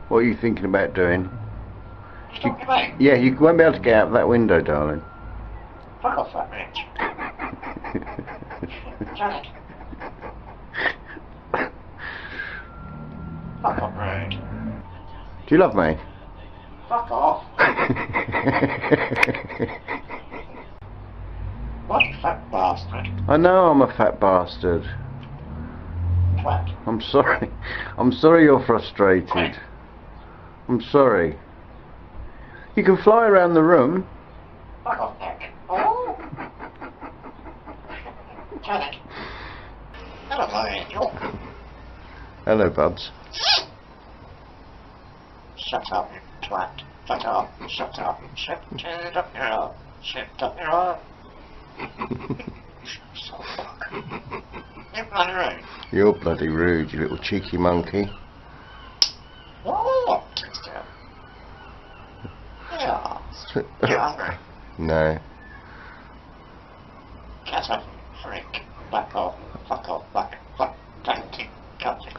What are you thinking about doing? Stop your mate. Yeah, you won't be able to get out that window, darling. Fuck off that bitch. Janet. Fuck off, rude. Do you love me? Fuck off. What, you fat bastard? I know I'm a fat bastard. Twat. I'm sorry. I'm sorry you're frustrated. I'm sorry. You can fly around the room. Fuck off, Nick. Oh. Janet. Hello, my angel. Hello, Bubs. Shut up, you twat. Shut up. Shut up. Shut it up your ass. Shut up your ass. So fuck. You're bloody rude. You're bloody rude, you little cheeky monkey. What? Yeah. You're hungry. No. Get up, freak. Back off. Fuck off. Back. Fuck. Cunty. Cunty.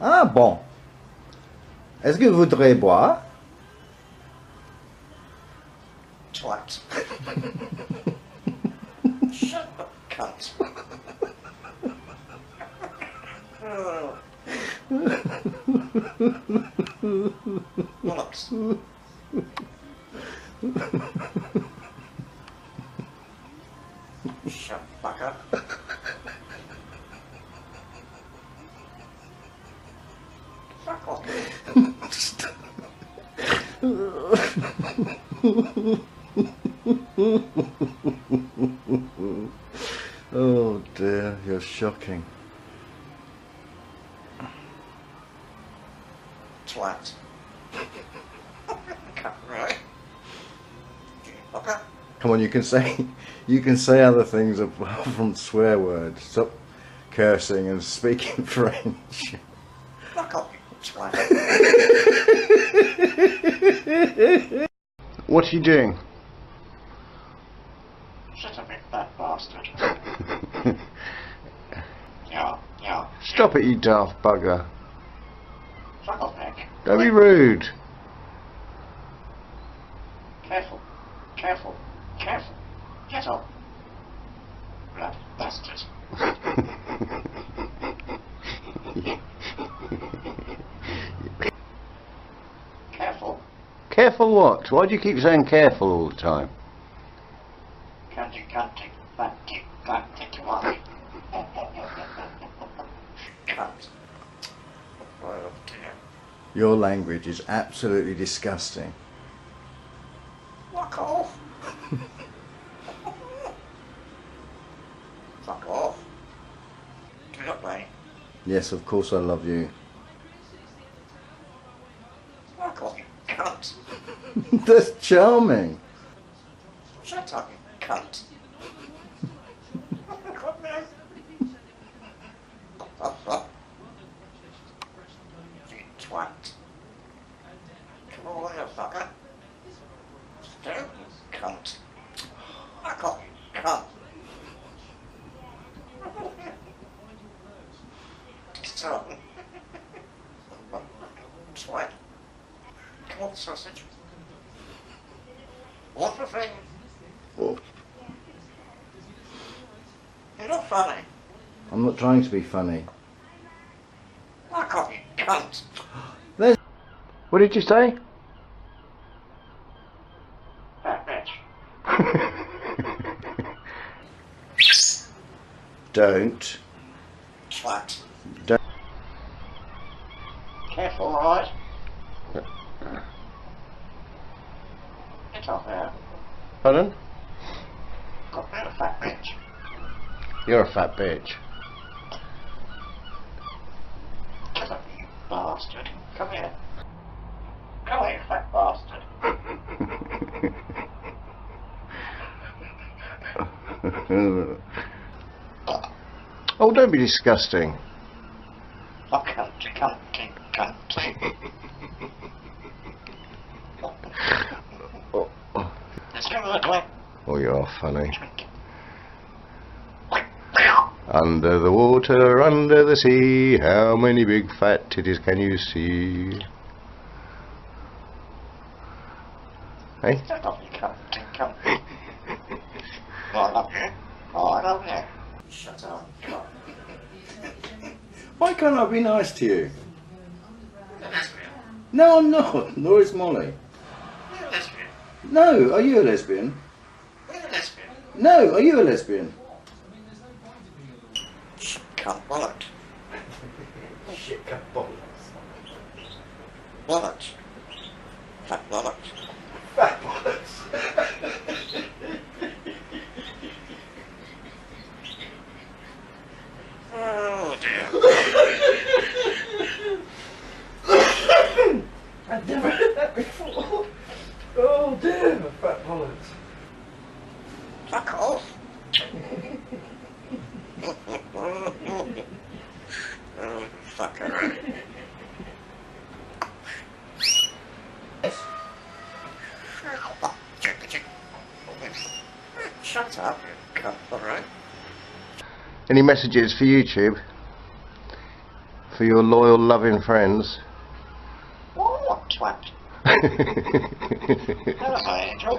Ah bon. Est-ce que vous voudrez boire? Twat. Shut up, cunt. Bollocks. Shut fuck up. Fuck off. Oh dear, you're shocking. Twat. Right. Fucker. Come on, you can say other things apart from swear words. Stop cursing and speaking French. Fuck off, you twat. What are you doing? Shut up, you fat bastard. Yeah. Stop it, you daft bugger. Fuck off, Nick. Don't be rude. Careful. Careful. Careful. Get up. Blood bastard. Careful. Careful what? Why do you keep saying careful all the time? Cunty, fatty, cunty, twat. Cunt. Oh dear. Your language is absolutely disgusting. Fuck off. Fuck off. Do not play. Yes, of course I love you. Fuck off, you cunt. That's charming. Shut up, you cunt. God, no. You twat. Come on, you fucker. Don't, you cunt. Fuck off, you cunt. Stop. Twat. Come on, sausage. What the thing? Oh, You're not funny. I'm not trying to be funny. Fuck off, you cunt. What did you say? Fat bitch. Don't. Twat. Don't. Careful, alright? Get off there. Pardon? Got rid of fat bitch. You're a fat bitch. Get up, you bastard. Come here. Come here, fat bastard. Oh, don't be disgusting. Oh, cunty, cunty, cunty. Let's go to the club. Oh, you're funny. Drink. Under the water, under the sea, how many big fat titties can you see? Hey? Shut up, you cunt. Cunt. Oh, I love you. Oh, I love you. Shut up, cunt. Why can't I be nice to you? You're a lesbian. No, I'm not. Nor is Molly. You're a lesbian. No, are you a lesbian? You're a lesbian. No, are you a lesbian? Cunt wallet. Shit, cut bollocks. Wallet. Fat wallet. Fat bollocks. Oh dear. I've never heard that before. Oh dear, my fat bollocks. Fuck off. Oh, fucker. Shut up, you cunt, alright? Any messages for YouTube? For your loyal, loving friends? Oh, twat. Hello, angel.